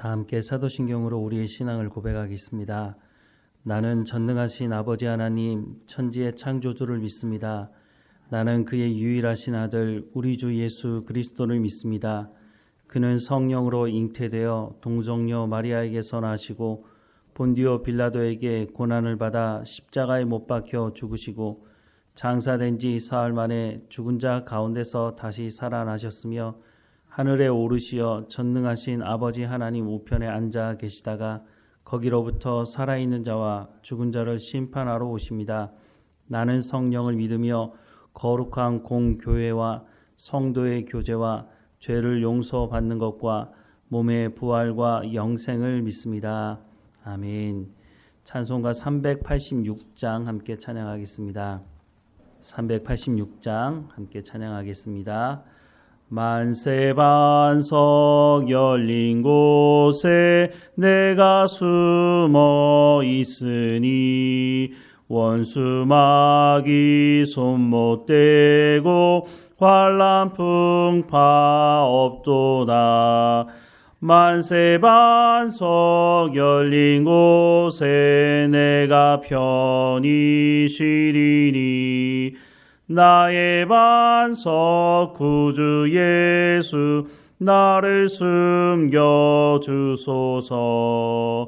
다 함께 사도신경으로 우리의 신앙을 고백하겠습니다. 나는 전능하신 아버지 하나님 천지의 창조주를 믿습니다. 나는 그의 유일하신 아들 우리 주 예수 그리스도를 믿습니다. 그는 성령으로 잉태되어 동정녀 마리아에게서 나시고 본디오 빌라도에게 고난을 받아 십자가에 못 박혀 죽으시고 장사된 지 사흘 만에 죽은 자 가운데서 다시 살아나셨으며 하늘에 오르시어 전능하신 아버지 하나님 우편에 앉아 계시다가 거기로부터 살아있는 자와 죽은 자를 심판하러 오십니다. 나는 성령을 믿으며 거룩한 공교회와 성도의 교제와 죄를 용서받는 것과 몸의 부활과 영생을 믿습니다. 아멘. 찬송가 386장 함께 찬양하겠습니다. 386장 함께 찬양하겠습니다. 만세반석 열린 곳에 내가 숨어 있으니 원수 마귀 손 못 대고 환난 풍파 없도다. 만세반석 열린 곳에 내가 편히 쉬리니 나의 반석 구주 예수 나를 숨겨 주소서.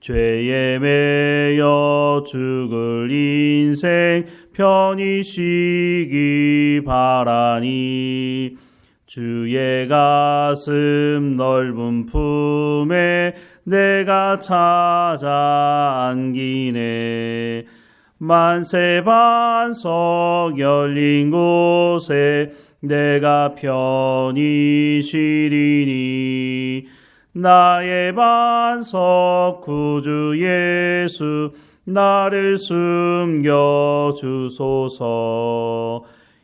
죄에 매여 죽을 인생 편히 쉬기 바라니 주의 가슴 넓은 품에 내가 찾아 안기네. 만세반석 열린 곳에 내가 편히 쉬리니 나의 반석 구주 예수 나를 숨겨 주소서.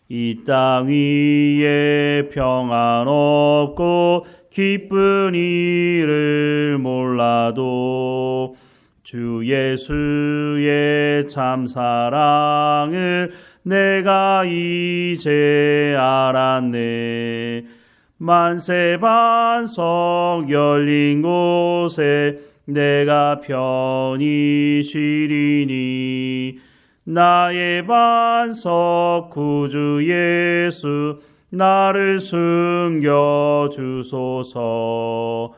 이 땅 위에 평안 없고 기쁜 일을 몰라도 주 예수의 참 사랑을 내가 이제 알았네. 만세반석 열린 곳에 내가 편히 쉬리니 나의 반석 구주 예수 나를 숨겨 주소서.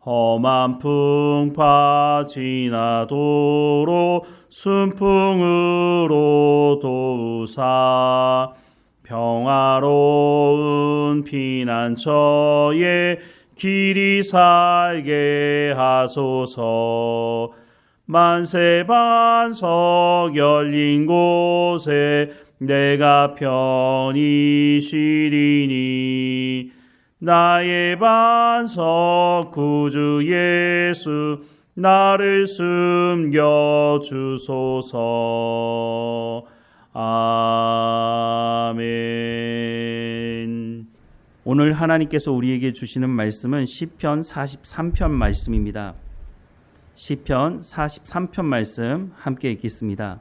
험한 풍파 지나도록 순풍으로 도우사 평화로운 피난처에 길이 살게 하소서. 만세반석 열린 곳에 내가 편히 쉬리니 나의 반석 구주 예수 나를 숨겨 주소서. 아멘. 오늘 하나님께서 우리에게 주시는 말씀은 시편 43편 말씀입니다. 시편 43편 말씀 함께 읽겠습니다.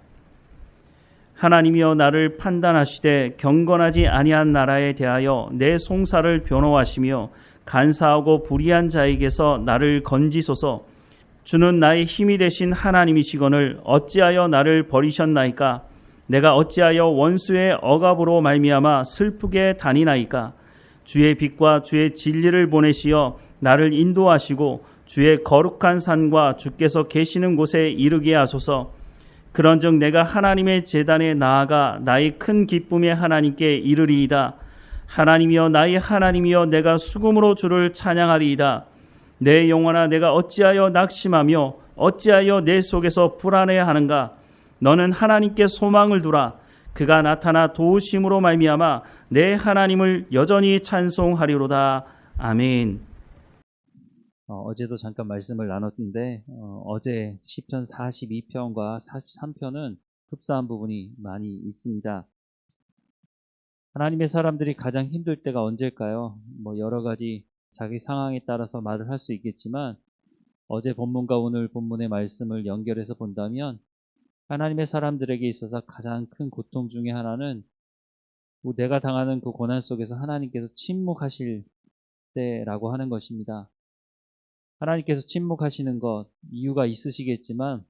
하나님이여 나를 판단하시되 경건하지 아니한 나라에 대하여 내 송사를 변호하시며 간사하고 불의한 자에게서 나를 건지소서. 주는 나의 힘이 되신 하나님이시거늘 어찌하여 나를 버리셨나이까? 내가 어찌하여 원수의 억압으로 말미암아 슬프게 다니나이까? 주의 빛과 주의 진리를 보내시어 나를 인도하시고 주의 거룩한 산과 주께서 계시는 곳에 이르게 하소서. 그런즉 내가 하나님의 제단에 나아가 나의 큰 기쁨의 하나님께 이르리이다. 하나님이여 나의 하나님이여 내가 수금으로 주를 찬양하리이다. 내 영혼아 내가 어찌하여 낙심하며 어찌하여 내 속에서 불안해하는가? 너는 하나님께 소망을 두라. 그가 나타나 도우심으로 말미암아 내 하나님을 여전히 찬송하리로다. 아멘. 어제도 잠깐 말씀을 나눴는데 어제 시편 42편과 43편은 흡사한 부분이 많이 있습니다. 하나님의 사람들이 가장 힘들 때가 언제일까요? 여러 가지 자기 상황에 따라서 말을 할 수 있겠지만 어제 본문과 오늘 본문의 말씀을 연결해서 본다면 하나님의 사람들에게 있어서 가장 큰 고통 중에 하나는 내가 당하는 그 고난 속에서 하나님께서 침묵하실 때라고 하는 것입니다. 하나님께서 침묵하시는 것 이유가 있으시겠지만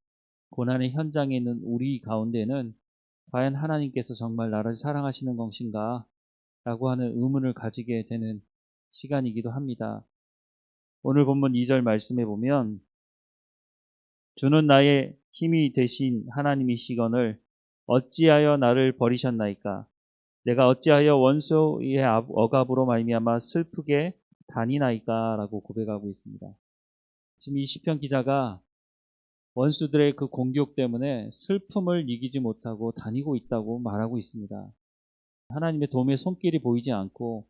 고난의 현장에 있는 우리 가운데는 과연 하나님께서 정말 나를 사랑하시는 것인가 라고 하는 의문을 가지게 되는 시간이기도 합니다. 오늘 본문 2절 말씀에 보면 주는 나의 힘이 되신 하나님이시거늘 어찌하여 나를 버리셨나이까 내가 어찌하여 원수의 억압으로 말미암아 슬프게 다니나이까 라고 고백하고 있습니다. 지금 이 시편 기자가 원수들의 그 공격 때문에 슬픔을 이기지 못하고 다니고 있다고 말하고 있습니다. 하나님의 도움의 손길이 보이지 않고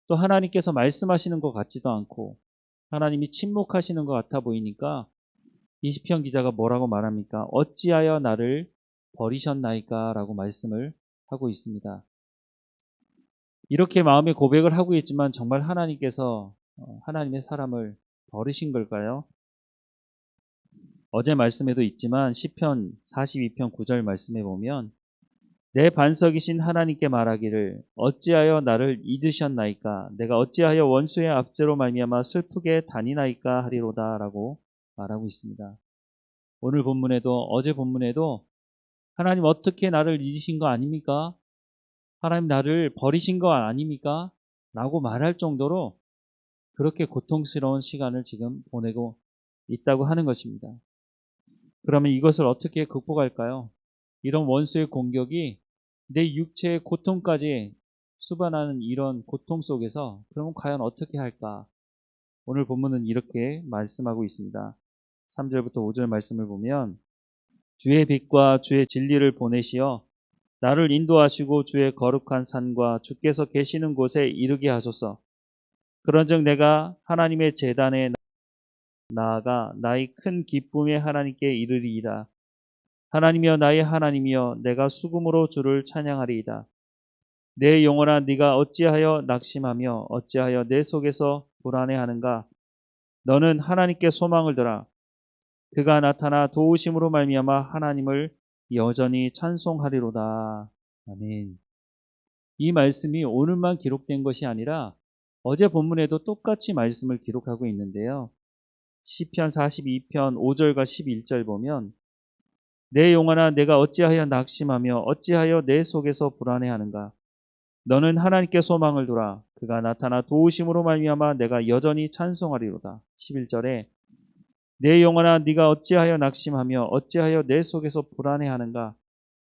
또 하나님께서 말씀하시는 것 같지도 않고 하나님이 침묵하시는 것 같아 보이니까 이 시편 기자가 뭐라고 말합니까? 어찌하여 나를 버리셨나이까 라고 말씀을 하고 있습니다. 이렇게 마음의 고백을 하고 있지만 정말 하나님께서 하나님의 사람을 버리신 걸까요? 어제 말씀에도 있지만 시편 42편 9절 말씀에 보면 내 반석이신 하나님께 말하기를 어찌하여 나를 잊으셨나이까 내가 어찌하여 원수의 압제로 말미암아 슬프게 다니나이까 하리로다 라고 말하고 있습니다. 오늘 본문에도 어제 본문에도 하나님 어떻게 나를 잊으신 거 아닙니까? 하나님 나를 버리신 거 아닙니까? 라고 말할 정도로 그렇게 고통스러운 시간을 지금 보내고 있다고 하는 것입니다. 그러면 이것을 어떻게 극복할까요? 이런 원수의 공격이 내 육체의 고통까지 수반하는 이런 고통 속에서 그러면 과연 어떻게 할까? 오늘 본문은 이렇게 말씀하고 있습니다. 3절부터 5절 말씀을 보면 주의 빛과 주의 진리를 보내시어 나를 인도하시고 주의 거룩한 산과 주께서 계시는 곳에 이르게 하소서. 그런즉 내가 하나님의 제단에 나아가 나의 큰 기쁨의 하나님께 이르리이다. 하나님이여 나의 하나님이여 내가 수금으로 주를 찬양하리이다. 내 영혼아 네가 어찌하여 낙심하며 어찌하여 내 속에서 불안해하는가? 너는 하나님께 소망을 두라. 그가 나타나 도우심으로 말미암아 하나님을 여전히 찬송하리로다. 아멘. 이 말씀이 오늘만 기록된 것이 아니라 어제 본문에도 똑같이 말씀을 기록하고 있는데요. 시편 42편 5절과 11절 보면 내 영혼아 내가 어찌하여 낙심하며 어찌하여 내 속에서 불안해하는가? 너는 하나님께 소망을 두라. 그가 나타나 도우심으로 말미암아 내가 여전히 찬송하리로다. 11절에 내 영혼아 네가 어찌하여 낙심하며 어찌하여 내 속에서 불안해하는가?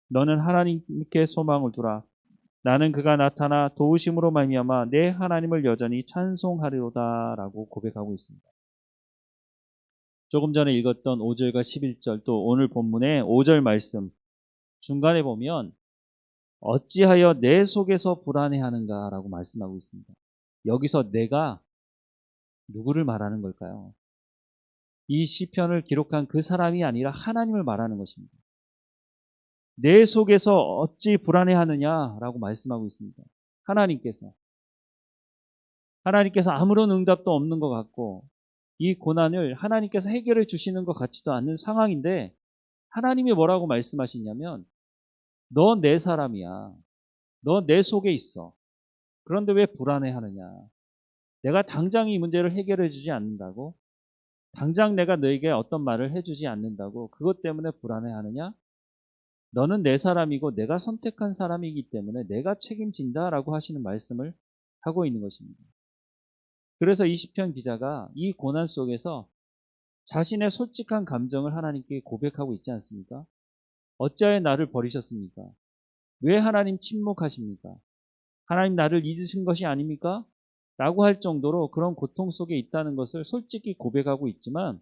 너는 하나님께 소망을 두라. 나는 그가 나타나 도우심으로 말미암아 내 하나님을 여전히 찬송하리로다라고 고백하고 있습니다. 조금 전에 읽었던 5절과 11절 또 오늘 본문의 5절 말씀 중간에 보면 어찌하여 내 속에서 불안해하는가 라고 말씀하고 있습니다. 여기서 내가 누구를 말하는 걸까요? 이 시편을 기록한 그 사람이 아니라 하나님을 말하는 것입니다. 내 속에서 어찌 불안해하느냐라고 말씀하고 있습니다. 하나님께서 아무런 응답도 없는 것 같고 이 고난을 하나님께서 해결해 주시는 것 같지도 않는 상황인데 하나님이 뭐라고 말씀하시냐면 너 내 사람이야. 너 내 속에 있어. 그런데 왜 불안해하느냐. 내가 당장 이 문제를 해결해 주지 않는다고? 당장 내가 너에게 어떤 말을 해주지 않는다고? 그것 때문에 불안해하느냐? 너는 내 사람이고 내가 선택한 사람이기 때문에 내가 책임진다라고 하시는 말씀을 하고 있는 것입니다. 그래서 이 시편 기자가 이 고난 속에서 자신의 솔직한 감정을 하나님께 고백하고 있지 않습니까? 어찌하여 나를 버리셨습니까? 왜 하나님 침묵하십니까? 하나님 나를 잊으신 것이 아닙니까? 라고 할 정도로 그런 고통 속에 있다는 것을 솔직히 고백하고 있지만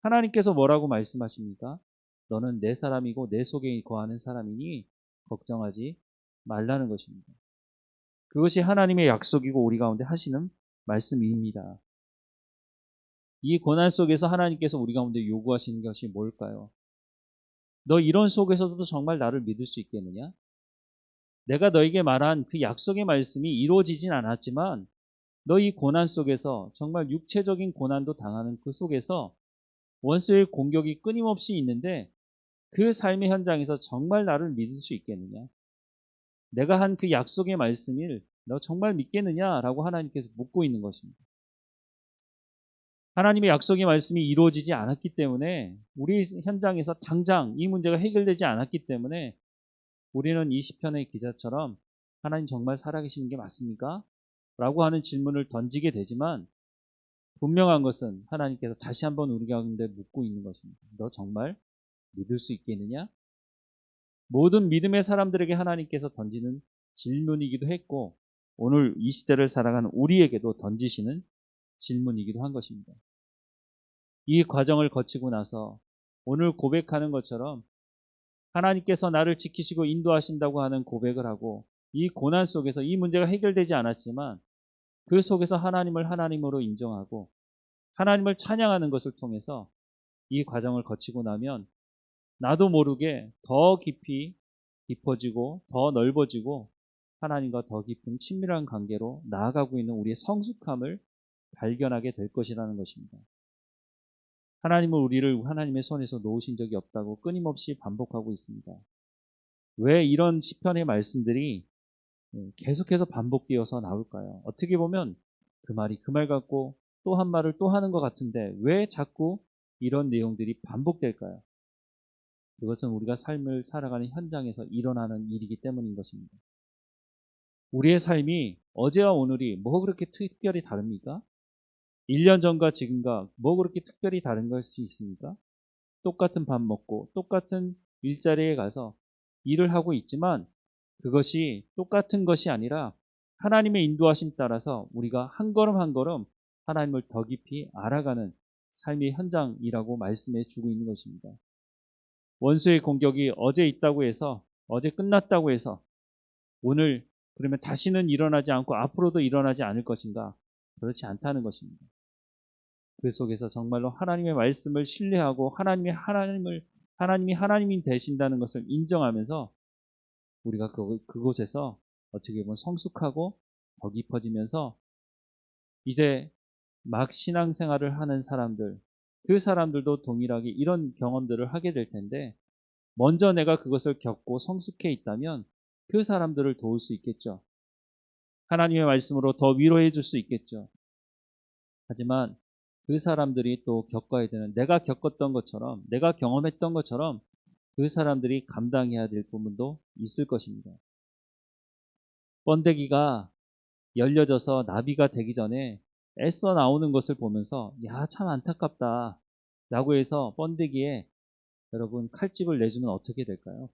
하나님께서 뭐라고 말씀하십니까? 너는 내 사람이고 내 속에 거하는 사람이니 걱정하지 말라는 것입니다. 그것이 하나님의 약속이고 우리 가운데 하시는 말씀입니다. 이 고난 속에서 하나님께서 우리 가운데 요구하시는 것이 뭘까요? 너 이런 속에서도 정말 나를 믿을 수 있겠느냐? 내가 너에게 말한 그 약속의 말씀이 이루어지진 않았지만 너 이 고난 속에서 정말 육체적인 고난도 당하는 그 속에서 원수의 공격이 끊임없이 있는데 그 삶의 현장에서 정말 나를 믿을 수 있겠느냐? 내가 한 그 약속의 말씀을 너 정말 믿겠느냐라고 하나님께서 묻고 있는 것입니다. 하나님의 약속의 말씀이 이루어지지 않았기 때문에, 우리 현장에서 당장 이 문제가 해결되지 않았기 때문에 우리는 이 시편의 기자처럼 하나님 정말 살아계시는 게 맞습니까? 라고 하는 질문을 던지게 되지만, 분명한 것은 하나님께서 다시 한번 우리 가운데 묻고 있는 것입니다. 너 정말 믿을 수 있겠느냐? 모든 믿음의 사람들에게 하나님께서 던지는 질문이기도 했고, 오늘 이 시대를 살아가는 우리에게도 던지시는 질문이기도 한 것입니다. 이 과정을 거치고 나서 오늘 고백하는 것처럼 하나님께서 나를 지키시고 인도하신다고 하는 고백을 하고, 이 고난 속에서 이 문제가 해결되지 않았지만 그 속에서 하나님을 하나님으로 인정하고 하나님을 찬양하는 것을 통해서 이 과정을 거치고 나면 나도 모르게 더 깊이 깊어지고 더 넓어지고 하나님과 더 깊은 친밀한 관계로 나아가고 있는 우리의 성숙함을 발견하게 될 것이라는 것입니다. 하나님은 우리를 하나님의 손에서 놓으신 적이 없다고 끊임없이 반복하고 있습니다. 왜 이런 시편의 말씀들이 계속해서 반복되어서 나올까요? 어떻게 보면 그 말이 그 말 같고 또 한 말을 또 하는 것 같은데 왜 자꾸 이런 내용들이 반복될까요? 그것은 우리가 삶을 살아가는 현장에서 일어나는 일이기 때문인 것입니다. 우리의 삶이 어제와 오늘이 뭐 그렇게 특별히 다릅니까? 1년 전과 지금과 뭐 그렇게 특별히 다른 것이 있습니까? 똑같은 밥 먹고 똑같은 일자리에 가서 일을 하고 있지만 그것이 똑같은 것이 아니라 하나님의 인도하심 따라서 우리가 한 걸음 한 걸음 하나님을 더 깊이 알아가는 삶의 현장이라고 말씀해 주고 있는 것입니다. 원수의 공격이 어제 있다고 해서, 어제 끝났다고 해서 오늘 그러면 다시는 일어나지 않고 앞으로도 일어나지 않을 것인가? 그렇지 않다는 것입니다. 그 속에서 정말로 하나님의 말씀을 신뢰하고 하나님이 하나님이 되신다는 것을 인정하면서 우리가 그곳에서 어떻게 보면 성숙하고 더 깊어지면서 이제 막 신앙생활을 하는 사람들, 그 사람들도 동일하게 이런 경험들을 하게 될 텐데, 먼저 내가 그것을 겪고 성숙해 있다면 그 사람들을 도울 수 있겠죠. 하나님의 말씀으로 더 위로해 줄 수 있겠죠. 하지만 그 사람들이 또 겪어야 되는, 내가 겪었던 것처럼, 내가 경험했던 것처럼 그 사람들이 감당해야 될 부분도 있을 것입니다. 번데기가 열려져서 나비가 되기 전에 애써 나오는 것을 보면서 야, 참 안타깝다 라고 해서 번데기에 여러분 칼집을 내주면 어떻게 될까요?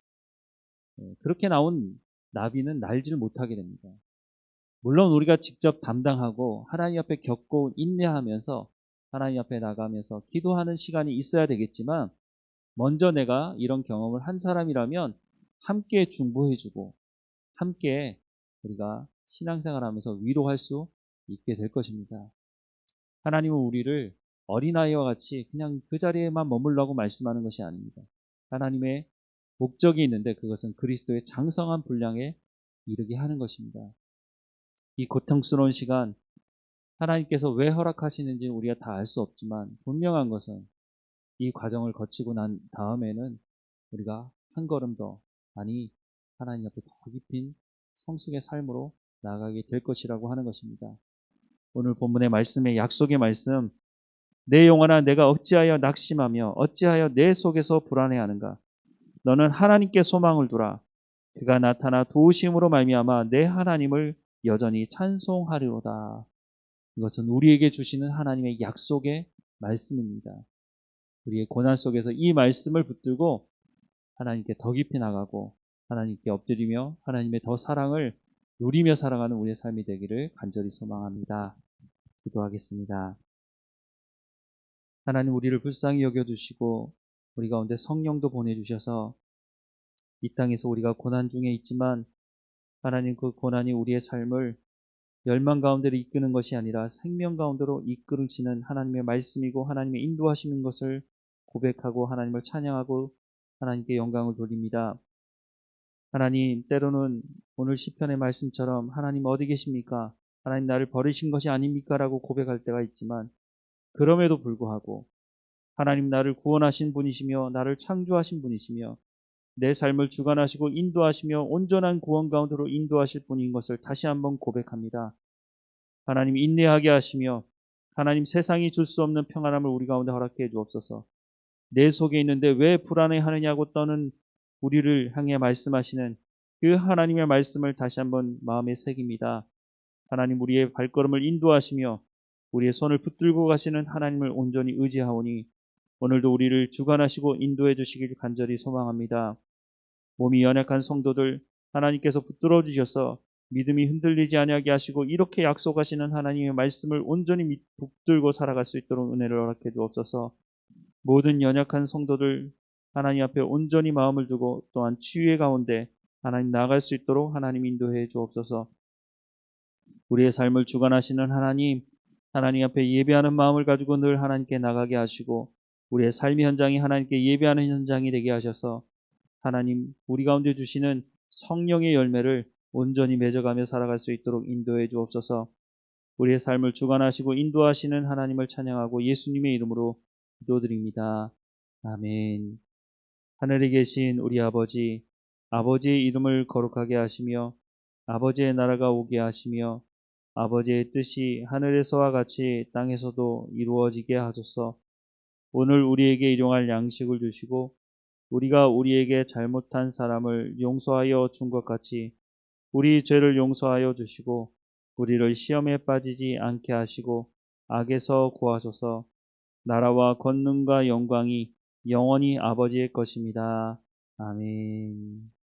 그렇게 나온 나비는 날지를 못하게 됩니다. 물론 우리가 직접 담당하고 하나님 앞에 겪고 인내하면서 하나님 앞에 나가면서 기도하는 시간이 있어야 되겠지만, 먼저 내가 이런 경험을 한 사람이라면 함께 중보해주고 함께 우리가 신앙생활하면서 위로할 수 있게 될 것입니다. 하나님은 우리를 어린아이와 같이 그냥 그 자리에만 머물라고 말씀하는 것이 아닙니다. 하나님의 목적이 있는데 그것은 그리스도의 장성한 분량에 이르게 하는 것입니다. 이 고통스러운 시간 하나님께서 왜 허락하시는지 우리가 다 알 수 없지만 분명한 것은 이 과정을 거치고 난 다음에는 우리가 한 걸음 더 많이 하나님 앞에 더 깊은 성숙의 삶으로 나아가게 될 것이라고 하는 것입니다. 오늘 본문의 말씀의 약속의 말씀, 내 영혼아 내가 어찌하여 낙심하며 어찌하여 내 속에서 불안해하는가? 너는 하나님께 소망을 두라. 그가 나타나 도우심으로 말미암아 내 하나님을 여전히 찬송하리로다. 이것은 우리에게 주시는 하나님의 약속의 말씀입니다. 우리의 고난 속에서 이 말씀을 붙들고 하나님께 더 깊이 나가고 하나님께 엎드리며 하나님의 더 사랑을 누리며 살아가는 우리의 삶이 되기를 간절히 소망합니다. 기도하겠습니다. 하나님, 우리를 불쌍히 여겨주시고 우리 가운데 성령도 보내주셔서 이 땅에서 우리가 고난 중에 있지만 하나님, 그 고난이 우리의 삶을 멸망 가운데로 이끄는 것이 아니라 생명 가운데로 이끌으시는 하나님의 말씀이고 하나님의 인도하시는 것을 고백하고 하나님을 찬양하고 하나님께 영광을 돌립니다. 하나님, 때로는 오늘 시편의 말씀처럼 하나님 어디 계십니까? 하나님 나를 버리신 것이 아닙니까? 라고 고백할 때가 있지만, 그럼에도 불구하고 하나님 나를 구원하신 분이시며 나를 창조하신 분이시며 내 삶을 주관하시고 인도하시며 온전한 구원 가운데로 인도하실 분인 것을 다시 한번 고백합니다. 하나님 인내하게 하시며 하나님, 세상이 줄 수 없는 평안함을 우리 가운데 허락해 주옵소서. 내 속에 있는데 왜 불안해하느냐고 떠는 우리를 향해 말씀하시는 그 하나님의 말씀을 다시 한번 마음에 새깁니다. 하나님, 우리의 발걸음을 인도하시며 우리의 손을 붙들고 가시는 하나님을 온전히 의지하오니 오늘도 우리를 주관하시고 인도해 주시길 간절히 소망합니다. 몸이 연약한 성도들 하나님께서 붙들어 주셔서 믿음이 흔들리지 아니하게 하시고 이렇게 약속하시는 하나님의 말씀을 온전히 붙들고 살아갈 수 있도록 은혜를 허락해 주옵소서. 모든 연약한 성도들 하나님 앞에 온전히 마음을 두고 또한 치유의 가운데 하나님 나아갈 수 있도록 하나님 인도해 주옵소서. 우리의 삶을 주관하시는 하나님, 하나님 앞에 예배하는 마음을 가지고 늘 하나님께 나가게 하시고 우리의 삶의 현장이 하나님께 예배하는 현장이 되게 하셔서 하나님, 우리 가운데 주시는 성령의 열매를 온전히 맺어가며 살아갈 수 있도록 인도해 주옵소서. 우리의 삶을 주관하시고 인도하시는 하나님을 찬양하고 예수님의 이름으로 기도드립니다. 아멘. 하늘에 계신 우리 아버지, 아버지의 이름을 거룩하게 하시며 아버지의 나라가 오게 하시며 아버지의 뜻이 하늘에서와 같이 땅에서도 이루어지게 하소서. 오늘 우리에게 일용할 양식을 주시고 우리가 우리에게 잘못한 사람을 용서하여 준 것 같이 우리 죄를 용서하여 주시고 우리를 시험에 빠지지 않게 하시고 악에서 구하소서. 나라와 권능과 영광이 영원히 아버지의 것입니다. 아멘.